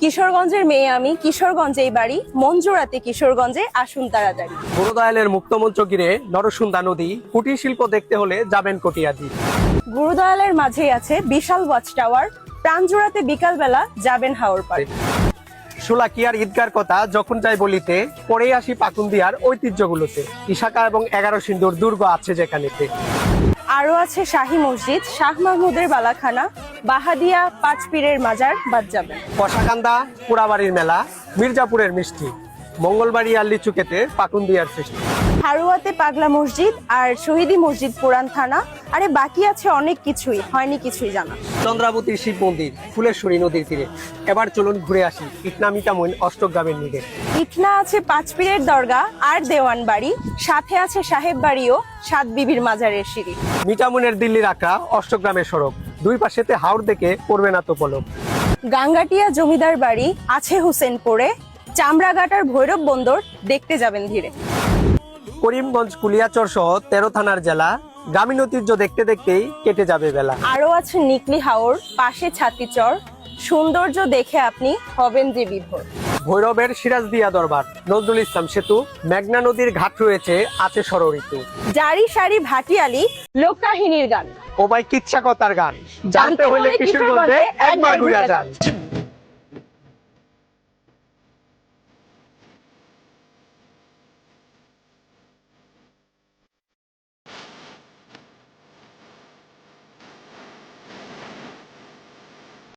কিশোরগঞ্জের মেয়ে আমি, কিশোরগঞ্জেই বাড়ি, মন জোড়াতে কিশোরগঞ্জে, আসুন তাড়াতাড়ি। গুরুদয়ালের মুক্তমঞ্চ ঘিরে নরসুন্দা নদী, কুটির শিল্প দেখতে হলে যাবেন কটিয়াদি। গুরুদয়ালের মাঝেই আছে বিশাল ওয়াচ টাওয়ার, প্রাণ জোড়াতে বিকালবেলা যাবেন হাওর পাড়। শোলাকিয়ার ঈদগার কথা যখন যাই বলিতে, পরেই আসি পাকুন্দিয়ার ঐতিহ্যগুলোতে। ইশাকা এবং 11 সিন্ধুর দুর্গ আছে যেখানেতে। আরো আছে শাহী মসজিদ, শাহ মাহমুদের বালাখানা, বাহাদিয়া, পাঁচ পীরের মাজার, বাদ যাবেন। কষাকান্দা, পোড়াবাড়ির মেলা, মির্জাপুরের মিষ্টি, মঙ্গলবাড়ি আর লিচুকেতে পাকুন্দিয়ার সৃষ্টি। হারুয়াতে পাগলা মসজিদ আর শহীদি মসজিদ পুরান থানা। আরে বাকি আছে অনেক কিছুই, হয়নি কিছুই জানা। চন্দ্রাবতীর শিব মন্দির, ফুলেশ্বরী নদীর তীরে। এবার চলুন ঘুরে আসি ইটনা মিটামইন অষ্টগ্রামের নিরে। ইটনা আছে পাঁচ পীরের দরগা আর দেওয়ান বাড়ি, সাথে আছে সাহেব বাড়িও, সাত বিবির মাজারের সিঁড়ি। মিটামুনের দিল্লির আঁকা অষ্টগ্রামের সড়ক, দুই পাশেতে হাওর দেখে পড়বে না তো পলক। গাঙ্গাটিয়া জমিদার বাড়ি আছে হুসেনপুরে, চামড়াঘাটার ভৈরব বন্দর দেখতে যাবেন ধীরে। করিমগঞ্জ কুলিয়াচর সহ 13 থানার জেলা, গ্রামীণ ঐতিহ্য দেখতে দেখতেই কেটে যাবে বেলা। আরো আছে নিকলি হাওর, পাশে ছাতিচর, সৌন্দর্য দেখে আপনি হবেন যে বিভোর। ভৈরবের সিরাজদিয়া দরবার, নজরুল ইসলাম সেতু, মেঘনা নদীর ঘাট রয়েছে, আছে ষড়ঋতু। জারি সারি ভাটিয়ালি, লোককাহিনীর গান। ও ভাই কিচ্ছা কথার গান, জানতে হলে কিশোরগঞ্জে একবার ঘুরে যান।